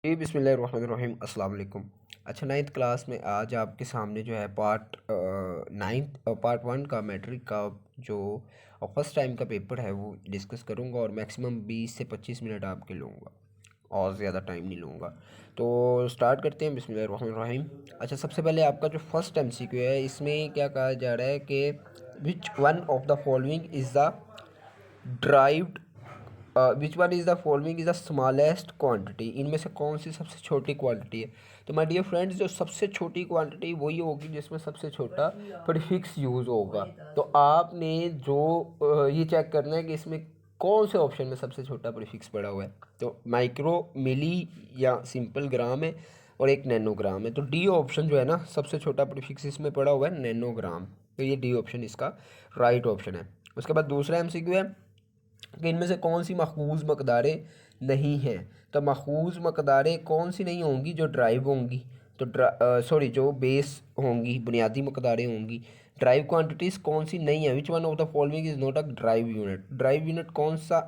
जी बिस्मिल्लाहिर्रहमानिर्रहीम अस्सलाम वालेकुम। अच्छा, नाइन्थ क्लास में आज आपके सामने जो है पार्ट वन का मैट्रिक का जो फर्स्ट टाइम का पेपर है वो डिस्कस करूँगा और मैक्सिमम 20 से 25 मिनट आपके लूँगा और ज़्यादा टाइम नहीं लूँगा। तो स्टार्ट करते हैं बिस्मिल्लाहिर्रहमानिर्रहीम। अच्छा, सबसे पहले आपका जो फर्स्ट एमसीक्यू है इसमें क्या कहा जा रहा है कि which one of the following is the derived which one is the following is the smallest quantity, इनमें से कौन सी सबसे छोटी क्वांटिटी है। तो माय डियर फ्रेंड्स, जो सबसे छोटी क्वांटिटी वही होगी जिसमें सबसे छोटा प्रीफिक्स यूज़ होगा। तो आपने जो ये चेक करना है कि इसमें कौन से ऑप्शन में सबसे छोटा प्रीफिक्स पड़ा हुआ है। तो माइक्रो, मिली या सिंपल ग्राम है और एक नैनोग्राम है। तो डी ऑप्शन जो है ना, सबसे छोटा प्रीफिक्स इसमें पड़ा हुआ है नैनोग्राम। तो ये डी ऑप्शन इसका राइट ऑप्शन है। उसके बाद दूसरा एमसीक्यू है कि इनमें से कौन सी मखूज़ मकदारें नहीं हैं। तो मखूज़ मकदारें कौन सी नहीं होंगी जो ड्राइव होंगी। तो सॉरी, जो बेस होंगी, बुनियादी मकदारें होंगी। ड्राइव क्वांटिटीज़ कौन सी नहीं है। Which one of the following is not a drive unit. Drive unit कौन सा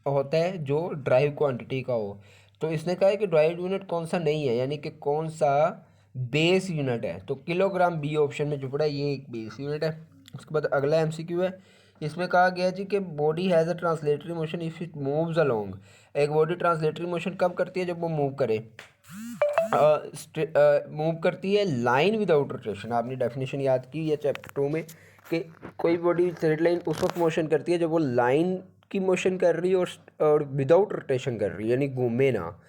होता है जो ड्राइव क्वांटिटी का हो। तो इसने कहा है कि ड्राइव यूनिट कौन सा नहीं है, यानी कि कौन सा बेस यूनिट है। तो किलोग्राम बी ऑप्शन में जो पड़ा है ये एक बेस यूनिट है। उसके बाद अगला एमसीक्यू है, इसमें कहा गया जी कि body has a translatory motion if it moves along. एक बॉडी ट्रांसलेटरी मोशन कब करती है, जब वो मूव करे। मूव करती है लाइन विदाउट रोटेशन। आपने डेफिनेशन याद की है चैप्टर 2 में कि कोई बॉडी स्ट्रेट लाइन उस वक्त मोशन करती है जब वो लाइन की मोशन कर रही है और विदाउट रोटेशन कर रही है, यानी घूमे ना।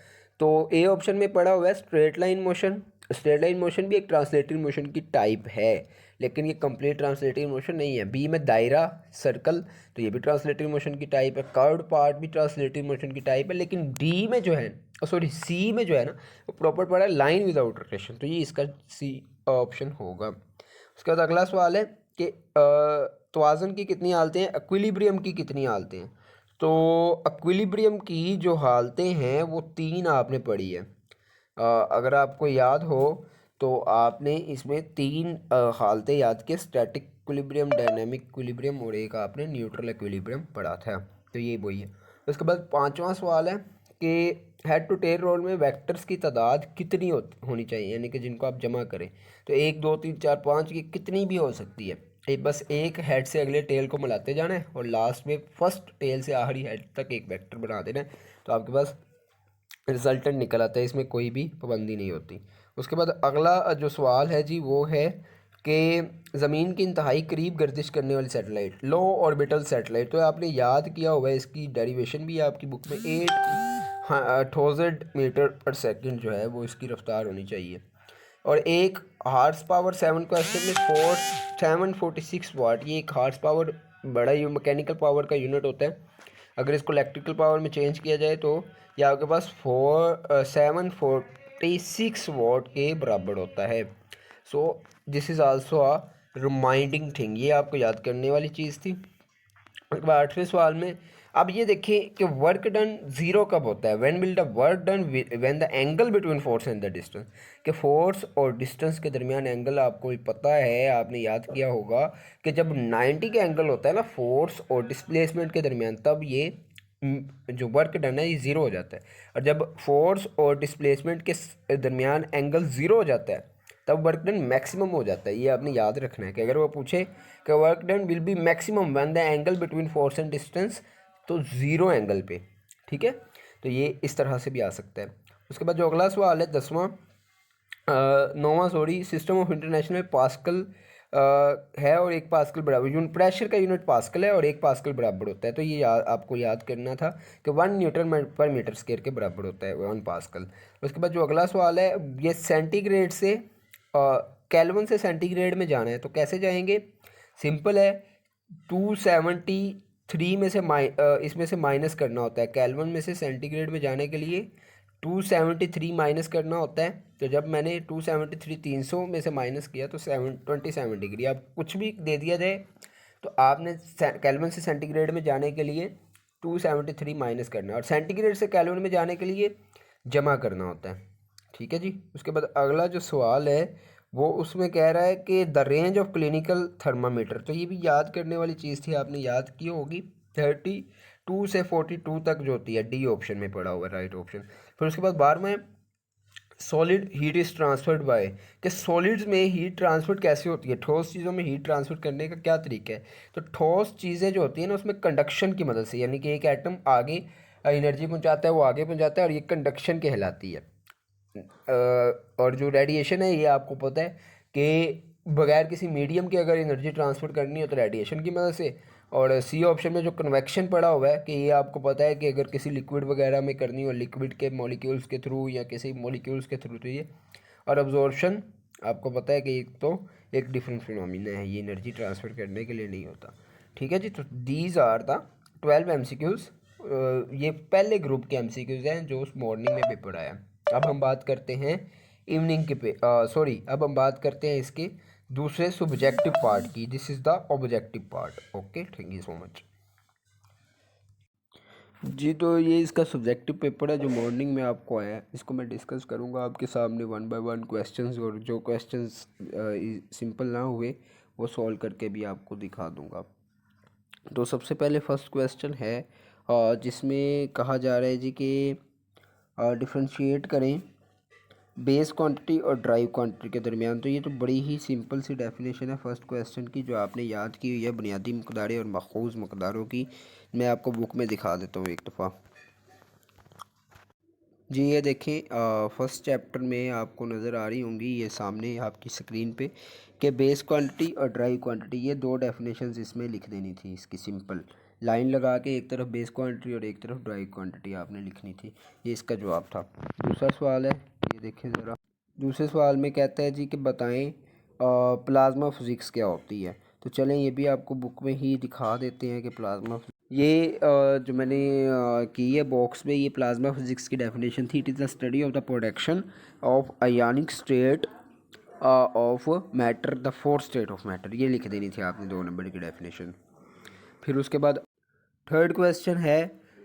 तो ए ऑप्शन में पड़ा हुआ है straight line motion. Straight line motion भी एक ट्रांसलेटरी मोशन की टाइप है, लेकिन ये कंप्लीट ट्रांसलेटरी मोशन नहीं है। बी में दायरा, सर्कल, तो ये भी ट्रांसलेटरी मोशन की टाइप है। कर्व्ड पार्ट भी ट्रांसलेटरी मोशन की टाइप है। लेकिन डी में जो है, सॉरी सी में जो है ना, वो प्रॉपर पड़ा है लाइन विदाउट रोटेशन। तो ये इसका सी ऑप्शन होगा। उसके बाद अगला सवाल है कि तवाज़ुन की कितनी हालतें हैं, इक्विलिब्रियम की कितनी हालतें हैं। तो इक्विलिब्रियम की जो हालतें हैं वो तीन आपने पढ़ी है। अगर आपको याद हो तो आपने इसमें तीन हालतें याद की, स्टैटिक इक्विलिब्रियम, डायनामिक इक्विलिब्रियम और एक आपने न्यूट्रल इक्विलिब्रियम पढ़ा था। तो ये वही है। उसके बाद पांचवा सवाल है कि हेड टू टेल रोल में वेक्टर्स की तादाद कितनी होनी चाहिए, यानी कि जिनको आप जमा करें। तो एक, दो, तीन, चार, पाँच, ये कितनी भी हो सकती है। बस एक हेड से अगले टेल को मिलाते जाना है और लास्ट में फर्स्ट टेल से आखिरी हेड तक एक वेक्टर बना देना है। तो आपके पास रिजल्टेंट निकल आता है, इसमें कोई भी पाबंदी नहीं होती। उसके बाद अगला जो सवाल है जी वो है कि ज़मीन के इंतहाई करीब गर्दिश करने वाली सैटेलाइट, लो ऑर्बिटल सैटेलाइट। तो आपने याद किया हुआ है, इसकी डेरिवेशन भी है आपकी बुक में। 8,000 मीटर पर सेकंड जो है वो इसकी रफ्तार होनी चाहिए। और एक हार्स पावर 7 क्वेश्चन में 746 वाट, ये एक हार्स पावर बड़ा ही मैकेनिकल पावर का यूनिट होता है। अगर इसको इलेक्ट्रिकल पावर में चेंज किया जाए तो ये आपके पास 746 वाट के बराबर होता है। So this is also a reminding thing, ये आपको याद करने वाली चीज़ थी। उसके बाद आठवें सवाल में अब ये देखिए कि वर्क डन ज़ीरो कब होता है। When will the work done when the angle between force and the distance. कि फोर्स और डिस्टेंस के दरमियान एंगल आपको भी पता है, आपने याद किया होगा कि जब 90 का एंगल होता है ना फोर्स और डिस्प्लेसमेंट के दरमियान, तब ये जो वर्क डन है ये ज़ीरो हो जाता है। और जब फोर्स और डिस्प्लेसमेंट के दरमियान एंगल ज़ीरो हो जाता है तब वर्क डन मैक्सिमम हो जाता है। ये आपने याद रखना है कि अगर वो पूछे कि work done will be maximum when the angle between force and distance, तो ज़ीरो एंगल पे। ठीक है, तो ये इस तरह से भी आ सकता है। उसके बाद जो अगला सवाल है दसवां, नौवां sorry, system of international pascal है और एक पास्कल बराबर यूनिट प्रेशर का यूनिट पास्कल है और एक पास्कल बराबर होता है। तो ये आपको याद करना था कि 1 न्यूटन पर मीटर स्क्वायर के बराबर होता है 1 पास्कल। उसके बाद जो अगला सवाल है, ये सेंटीग्रेड से केल्विन से सेंटीग्रेड में जाना है। तो कैसे जाएंगे, सिंपल है। 273 में से इसमें से माइनस करना होता है। केल्विन में से सेंटीग्रेड में जाने के लिए 273 माइनस करना होता है। तो जब मैंने 273 300 में से माइनस किया तो 27 डिग्री। अब कुछ भी दे दिया जाए तो आपने केल्विन से सेंटीग्रेड में जाने के लिए 273 माइनस करना है और सेंटीग्रेड से केल्विन में जाने के लिए जमा करना होता है। ठीक है जी। उसके बाद अगला जो सवाल है वो उसमें कह रहा है कि the range of clinical thermometer. तो ये भी याद करने वाली चीज़ थी, आपने याद की होगी। 32 से 42 तक जो होती है, डी ऑप्शन में पड़ा हुआ है राइट ऑप्शन। फिर उसके बाद 12वां solid heat is transferred by, कि सॉलिड्स में हीट ट्रांसफर कैसे होती है, ठोस चीज़ों में हीट ट्रांसफर करने का क्या तरीका है। तो ठोस चीज़ें जो होती हैं ना उसमें कंडक्शन की मदद से, यानी कि एक एटम आगे एनर्जी पहुंचाता है, वो आगे पहुंचाता है, और ये कंडक्शन कहलाती है। और जो रेडिएशन है ये आपको पता है कि बगैर किसी मीडियम के अगर एनर्जी ट्रांसफ़र करनी हो तो रेडिएशन की मदद से। और सी ऑप्शन में जो कन्वेक्शन पड़ा हुआ है कि ये आपको पता है कि अगर किसी लिक्विड वगैरह में करनी हो, लिक्विड के मॉलिक्यूल्स के थ्रू या किसी मॉलिक्यूल्स के थ्रू, तो ये। और अब्जॉर्प्शन आपको पता है कि एक डिफरेंट फिनोमिना है, ये एनर्जी ट्रांसफ़र करने के लिए नहीं होता। ठीक है जी। तो दीज आर द 12 MCQs। ये पहले ग्रुप के MCQs हैं जो उस मॉर्निंग में पेपर आया। अब हम बात करते हैं इवनिंग के सॉरी, अब हम बात करते हैं इसके दूसरे सब्जेक्टिव पार्ट की। This is the objective part. Okay, thank you so much जी। तो ये इसका सब्जेक्टिव पेपर है जो मॉर्निंग में आपको आया है, इसको मैं डिस्कस करूँगा आपके सामने 1 बाय 1 क्वेश्चंस, और जो क्वेश्चंस सिंपल ना हुए वो सॉल्व करके भी आपको दिखा दूँगा। तो सबसे पहले फर्स्ट क्वेश्चन है जिसमें कहा जा रहा है जी कि डिफ्रेंशिएट करें बेस क्वांटिटी और ड्राइव क्वांटिटी के दरमियान। तो ये तो बड़ी ही सिंपल सी डेफिनेशन है फर्स्ट क्वेश्चन की जो आपने याद की हुई है, बुनियादी मकदारें और मखूज़ मकदारों की। मैं आपको बुक में दिखा देता हूँ एक दफ़ा। जी ये देखें, फर्स्ट चैप्टर में आपको नज़र आ रही होंगी ये सामने आपकी स्क्रीन पे कि बेस क्वांटिटी और ड्राई क्वांटिटी, ये दो डेफिनेशंस इसमें लिख देनी थी इसकी। सिंपल लाइन लगा के एक तरफ बेस क्वांटिटी और एक तरफ ड्राई क्वांटिटी आपने लिखनी थी। ये इसका जवाब था। दूसरा सवाल है, ये देखें ज़रा। दूसरे सवाल में कहता है जी कि बताएं प्लाज्मा फिज़िक्स क्या होती है। तो चलें ये भी आपको बुक में ही दिखा देते हैं कि प्लाज्मा, ये जो मैंने की है बॉक्स में, ये प्लाज्मा फिज़िक्स की डेफिनेशन थी। It is the study of the production of ionic state of matter, the fourth state of matter. ये लिख देनी थी आपने 2 नंबर की डेफिनेशन। फिर उसके बाद थर्ड क्वेश्चन है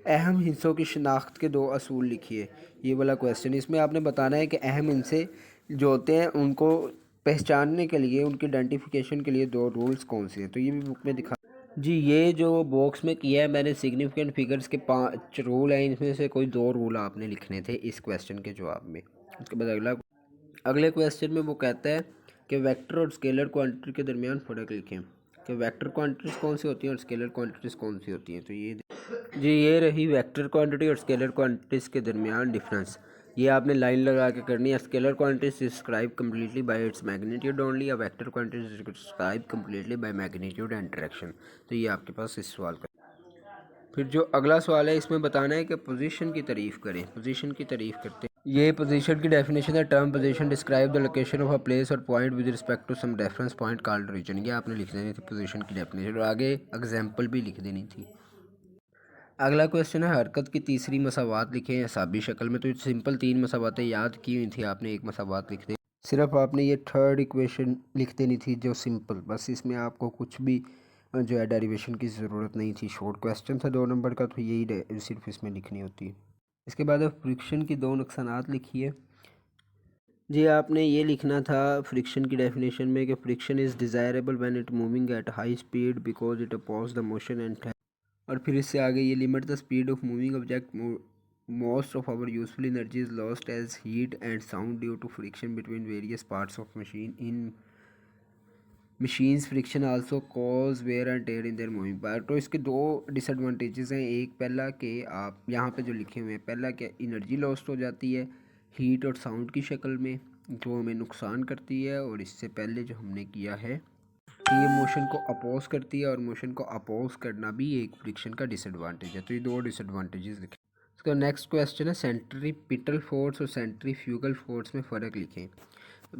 अहम हिस्सों की शिनाख्त के 2 असूल लिखिए। ये वाला क्वेश्चन, इसमें आपने बताना है कि अहम हिस्से जो होते हैं उनको पहचानने के लिए, उनके आइडेंटिफिकेशन के लिए 2 रूल्स कौन से हैं। तो ये भी बुक में दिखा जी। ये जो बॉक्स में किया है मैंने, सिग्निफिकेंट फिगर्स के 5 रूल हैं, इनमें से कोई 2 रूल आपने लिखने थे इस क्वेश्चन के जवाब में। उसके बाद अगले क्वेश्चन में वो कहता है कि वेक्टर और स्केलर क्वांटिटी के दरमियान फ़र्क लिखें, कि वेक्टर क्वांटिटीज़ कौन सी होती हैं और स्केलर क्वांटिटीज़ कौन सी होती हैं। तो ये जी ये रही वेक्टर क्वांटिटी और स्केलर क्वांटिटीज़ के दरमियान डिफरेंस। ये आपने लाइन लगा के करनी है। Scalar quantities describe completely by its magnitude only, या vector quantities describe completely by magnitude and direction. तो ये आपके पास इस सवाल का। फिर जो अगला सवाल है इसमें बताना है कि पोजीशन की तारीफ़ करें। पोजीशन की तारीफ़ करते हैं, ये पोजीशन की डेफिनेशन है term position describe the location of a place or point with respect to some reference point called region. ये आपने लिख देनी थी पोजीशन की डेफिनेशन, और आगे एग्जाम्पल भी लिख देनी थी। अगला क्वेश्चन है हरकत की तीसरी मसावात लिखें हिसाबी शक्ल में। तो सिंपल 3 मसावातें याद की हुई थी आपने, एक मसावात लिख दे। सिर्फ आपने ये थर्ड इक्वेशन लिख देनी थी जो सिंपल, बस इसमें आपको कुछ भी जो है डेरिवेशन की ज़रूरत नहीं थी। शॉर्ट क्वेश्चन था 2 नंबर का, तो यही सिर्फ इसमें लिखनी होती है। इसके बाद अब फ्रिक्शन की 2 नुकसानात लिखिए। जी आपने ये लिखना था फ्रिक्शन की डेफिनेशन में कि friction is desirable when it moving at high speed because it oppose the motion and. और फिर इससे आगे ये limit the speed of moving object, most of our useful energy is lost as heat and sound due to friction between various parts of machine. In machines friction also cause wear and tear in their moving part. तो इसके 2 disadvantages हैं। एक पहला कि आप यहाँ पे जो लिखे हुए हैं, पहला कि एनर्जी लॉस्ट हो जाती है हीट और साउंड की शक्ल में, जो हमें नुकसान करती है। और इससे पहले जो हमने किया है कि ये मोशन को अपोज करती है, और मोशन को अपोज करना भी एक फ्रिक्शन का डिसएडवांटेज है। तो ये 2 डिसएडवांटेजेस लिखें। इसका नेक्स्ट क्वेश्चन है सेंट्रीपिटल फोर्स और सेंट्रीफ्यूगल फोर्स में फ़र्क लिखें।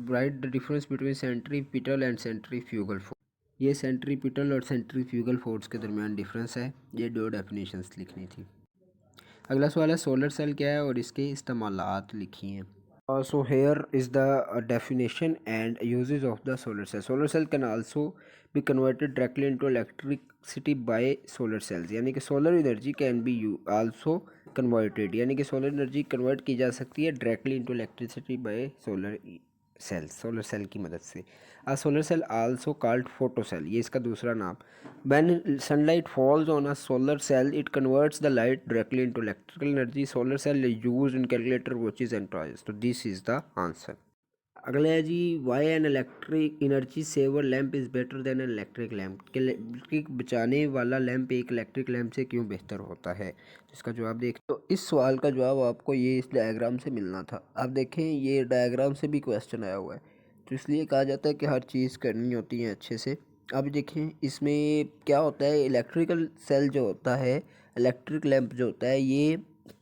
Right the difference between centripetal and centrifugal force. ये सेंट्रीपिटल और सेंट्रीफ्यूगल फोर्स के दरमियान डिफरेंस है। ये 2 डेफिनेशंस लिखनी थी। अगला सवाल है सोलर सेल क्या है और इसके इस्तेमालात लिखिए। So here is the definition and uses of the solar cell. Solar cell can also be converted directly into electricity by solar cells. यानी कि solar energy can be also converted, यानी कि solar energy convert की जा सकती है directly into electricity by solar cell, solar cell की मदद से। A solar cell also called photo cell, ये इसका दूसरा नाम। When sunlight falls on a solar cell it converts the light directly into electrical energy. Solar cell used in calculator, watches and toys. तो this is the answer. अगला है जी, why an electric energy saver lamp is better than an electric lamp. कि electric बचाने वाला lamp एक electric lamp से क्यों बेहतर होता है। इसका जवाब देख, तो इस सवाल का जवाब आपको ये इस डायग्राम से मिलना था। आप देखें ये डायग्राम से भी क्वेश्चन आया हुआ है, तो इसलिए कहा जाता है कि हर चीज़ करनी होती है अच्छे से। अब देखें इसमें क्या होता है, इलेक्ट्रिकल सेल जो होता है, इलेक्ट्रिक लैम्प जो होता है, ये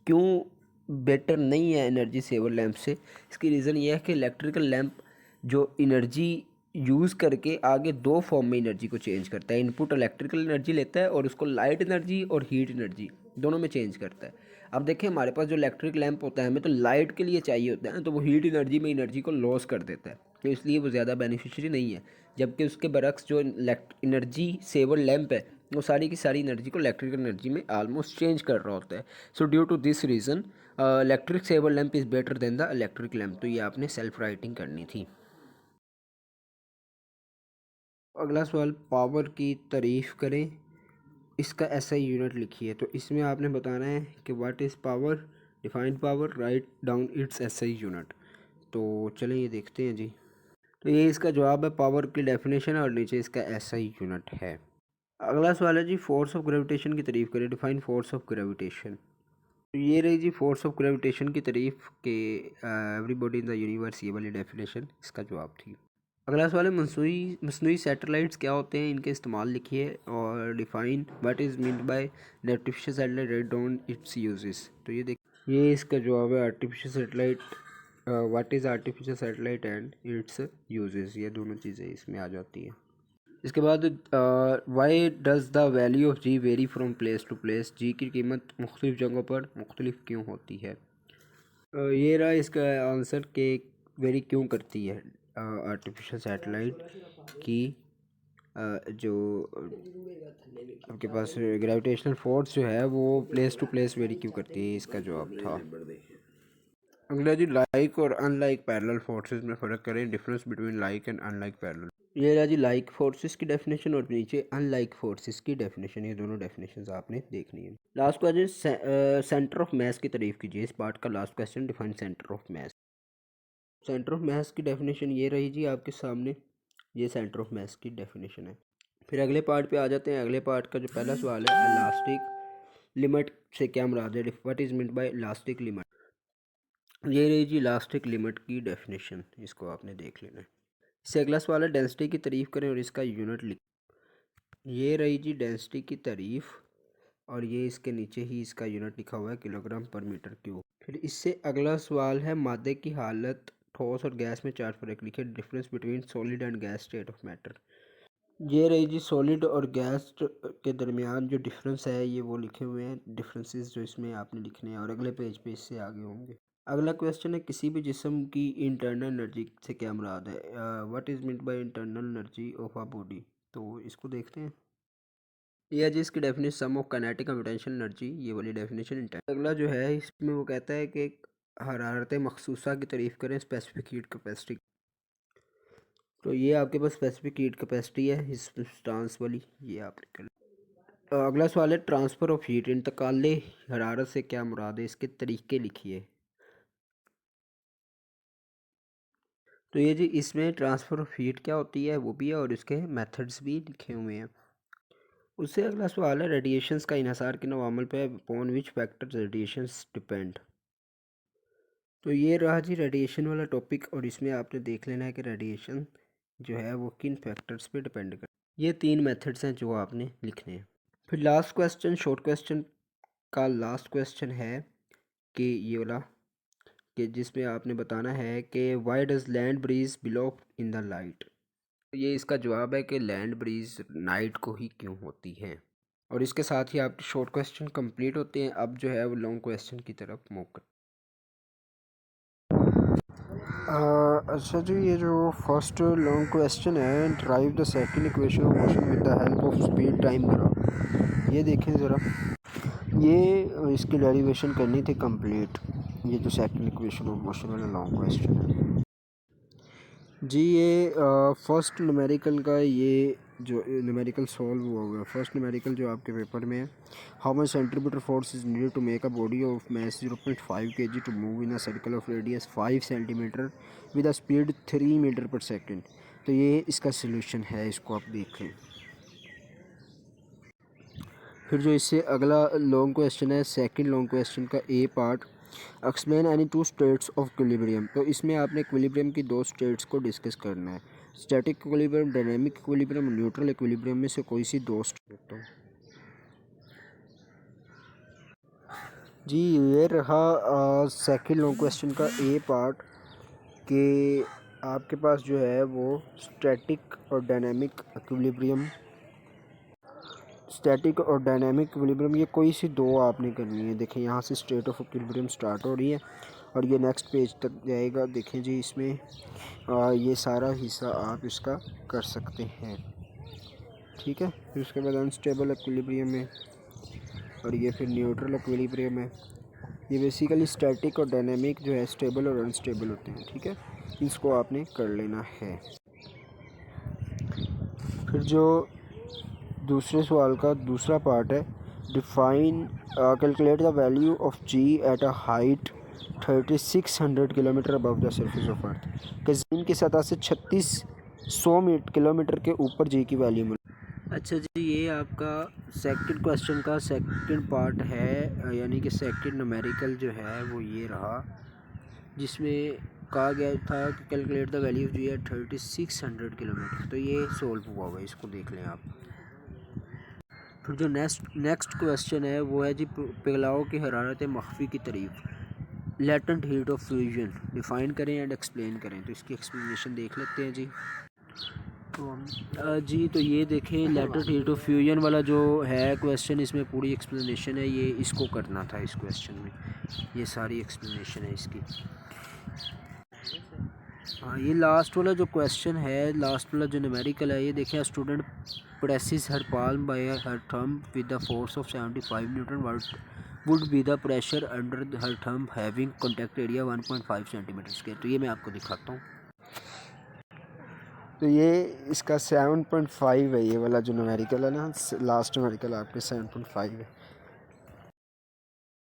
क्यों बेटर नहीं है एनर्जी सेवर लैम्प से। इसकी रीज़न ये है कि इलेक्ट्रिकल लैम्प जो एनर्जी यूज़ करके आगे दो फॉर्म में एनर्जी को चेंज करता है। इनपुट इलेक्ट्रिकल एनर्जी लेता है और उसको लाइट एनर्जी और हीट एनर्जी दोनों में चेंज करता है। अब देखें हमारे पास जो इलेक्ट्रिक लैम्प होता है, हमें तो लाइट के लिए चाहिए होता है ना, तो वो हीट एनर्जी में एनर्जी को लॉस कर देता है, तो इसलिए वो ज़्यादा बेनिफिशियरी नहीं है। जबकि उसके बरक्स जो एनर्जी सेवर लैम्प है, वो सारी की सारी एनर्जी को इलेक्ट्रिकल एनर्जी में आलमोस्ट चेंज कर रहा होता है। So due to this reason electric saver lamp is better than the electric lamp. तो ये आपने सेल्फ राइटिंग करनी थी। अगला सवाल, पावर की तारीफ़ करें, इसका ऐसा यूनिट लिखिए। तो इसमें आपने बताना है कि what is power, define power, right down it's SI unit. तो चलें ये देखते हैं जी। तो ये इसका जवाब है, पावर की डेफिनेशन है और नीचे इसका एसआई यूनिट है। अगला सवाल है जी, फोर्स ऑफ ग्रेविटेशन की तारीफ़ करें, डिफाइन फोर्स ऑफ ग्रेविटेशन। तो ये रही जी फोर्स ऑफ ग्रेविटेशन की तारीफ़ के एवरीबॉडी इन द यूनिवर्स, ये वाली डेफिनेशन इसका जवाब थी। अगला सवाल है, मसनूई सैटेलाइट्स क्या होते हैं, इनके इस्तेमाल लिखिए और define what is meant by artificial satellite, write down its uses. तो ये देख, ये इसका जवाब है, artificial satellite, what is artificial satellite and its uses, ये दोनों चीज़ें इसमें आ जाती हैं। इसके बाद why does the value of g vary from place to place, g की कीमत मुख्तलिफ़ जगहों पर मुख्तलिफ क्यों होती है। ये रहा इसका आंसर के वेरी क्यों करती है आर्टिफिशियल सैटेलाइट की जो आपके पास ग्रेविटेशनल फोर्स जो है वो प्लेस टू प्लेस वेरी क्यों करती है, इसका जवाब था। अगला जी, लाइक और अनलाइक पैरेलल फोर्सेस में फ़र्क करें, difference between like and unlike parallel. ये रहा जी लाइक फोर्सेस की डेफिनेशन और नीचे अनलाइक फोर्सेस की डेफिनेशन, ये दोनों डेफिनेशंस आपने देखनी है। Last question, centre of mass की तारीफ कीजिए। इस पार्ट का last question, define centre of mass. Centre of mass की डेफिनेशन ये रही जी आपके सामने, ये सेंटर ऑफ मास की डेफिनेशन है। फिर अगले पार्ट पे आ जाते हैं। अगले पार्ट का जो पहला सवाल है, इलास्टिक लिमिट से क्या मुराद है, what is meant bye elastic limit. ये रही जी इलास्टिक लिमिट की डेफिनेशन, इसको आपने देख लेना है। इससे अगला सवाल है, डेंसिटी की तारीफ़ करें और इसका यूनिट लिख। ये रही जी डेंसिटी की तारीफ़ और ये इसके नीचे ही इसका यूनिट लिखा हुआ है, किलोग्राम पर मीटर क्यूब। फिर इससे अगला सवाल है, मादे की हालत ठोस और गैस में चार फ़र्क लिखे, difference between solid and gas state of matter. ये रही जी सॉलिड और गैस के दरमियान जो डिफरेंस है, ये वो लिखे हुए हैं डिफरेंसेस जो इसमें आपने लिखने हैं और अगले पेज पे इससे आगे होंगे। अगला क्वेश्चन है, किसी भी जिस्म की इंटरनल एनर्जी से क्या मुराद है, what is meant by internal energy of a body. तो इसको देखते हैं। यह जी इसकी definition, sum of kinetic and potential energy, ये वाली डेफिनेशन। अगला जो है इसमें वो कहता है कि हरारत मखसूसा की तारीफ़ करें, स्पेसिफिक हीट कैपेसिटी। तो ये आपके पास स्पेसिफिक हीट कैपेसिटी है इस स्टांस वाली, ये आपने कर। अगला सवाल है, ट्रांसफ़र ऑफ हीट, इंतकाल हरारत से क्या मुराद है, इसके तरीके लिखिए। तो ये जी इसमें ट्रांसफ़र ऑफ हीट क्या होती है वो भी है और इसके मेथड्स भी लिखे हुए हैं। उससे अगला सवाल है, रेडिएशंस का इन्हसार किन अवामल पे, upon which factors radiations depend. तो ये रहा जी रेडिएशन वाला टॉपिक और इसमें आपने देख लेना है कि रेडिएशन जो है वो किन फैक्टर्स पे डिपेंड कर। ये तीन मेथड्स हैं जो आपने लिखने हैं। फिर लास्ट क्वेश्चन, शॉर्ट क्वेश्चन का लास्ट क्वेश्चन है कि ये वाला, कि जिसमें आपने बताना है कि why does land breeze below in the light. ये इसका जवाब है कि लैंड ब्रीज नाइट को ही क्यों होती है। और इसके साथ ही आपके शॉर्ट क्वेश्चन कंप्लीट होते हैं। अब जो है वो लॉन्ग क्वेश्चन की तरफ मूव कर। अच्छा जी, ये जो फर्स्ट लॉन्ग क्वेश्चन है, drive the second equation of motion with the help of speed time graph. ये देखें ज़रा, ये इसकी डेरिवेशन करनी थी कंप्लीट, ये जो सेकंड इक्वेशन ऑफ मोशन वाला लॉन्ग क्वेश्चन है। जी ये फर्स्ट न्यूमेरिकल का ये जो न्यूमेरिकल सॉल्व हुआ है, फर्स्ट न्यूमेरिकल जो आपके पेपर में है, how much centripetal force is needed to make a body of mass 0.5 kg to move in a circle of radius 5 centimetre with a speed 3 metre per second. तो ये इसका solution है, इसको आप देख लें। फिर जो इससे अगला लॉन्ग क्वेश्चन है, सेकंड लॉन्ग क्वेश्चन का A part, explain any two states of equilibrium. तो इसमें आपने इक्विलिब्रियम की दो स्टेट्स को डिस्कस करना है, static equilibrium, dynamic equilibrium, neutral equilibrium में से कोई सी दो स्टेट। जी ये रहा सेकंड लॉन्ग क्वेश्चन का ए पार्ट कि आपके पास जो है वो स्टैटिक और डायनामिक इक्विलिब्रियम, स्टैटिक और डायनामिक इक्विलिब्रियम ये कोई सी दो आपने करनी है। देखें यहाँ से स्टेट ऑफ इक्विलिब्रियम स्टार्ट हो रही है और ये नेक्स्ट पेज तक जाएगा। देखें जी इसमें ये सारा हिस्सा आप इसका कर सकते हैं, ठीक है। फिर उसके बाद अनस्टेबल इक्विलिब्रियम है और ये फिर न्यूट्रल इक्विलिब्रियम है। ये बेसिकली स्टैटिक और डायनामिक जो है स्टेबल और अनस्टेबल होते हैं, ठीक है। इसको आपने कर लेना है। फिर जो दूसरे सवाल का दूसरा पार्ट है, define calculate the value of g at a height 3600 kilometre above the surface of earth. कि ज़मीन की सतह से 3600 किलोमीटर के ऊपर जी की वैल्यू मिली। अच्छा जी ये आपका सेकंड क्वेश्चन का सेकंड पार्ट है, यानी कि सेकंड न्यूमेरिकल जो है वो ये रहा, जिसमें कहा गया था कि calculate the value of g at 3600 kilometre. तो ये सोल्व हुआ हुआ है, इसको देख लें आप। फिर जो नेक्स्ट क्वेश्चन है वो है जी, पिघलाव की हरारत मख्फी की तारीफ, latent heat of fusion define करें एंड एक्सप्लेन करें। तो इसकी एक्सप्लेनेशन देख लेते हैं जी। तो जी तो ये देखें लेटेंट हीट ऑफ फ्यूजन वाला जो है क्वेश्चन, इसमें पूरी एक्सप्लेनेशन है, ये इसको करना था इस क्वेश्चन में, ये सारी एक्सप्लेनेशन है इसकी। हाँ ये लास्ट वाला जो क्वेश्चन है, लास्ट वाला जो न्यूमेरिकल है, ये देखिए student presses her palm by her thumb with the force of 75 Newton. What would be the pressure under her thumb having contact area 1.5 centimetre square. तो ये मैं आपको दिखाता हूँ। तो ये इसका 7.5 है, ये वाला जो न्यूमेरिकल है ना, लास्ट न्यूमेरिकल आपके 7.5 है।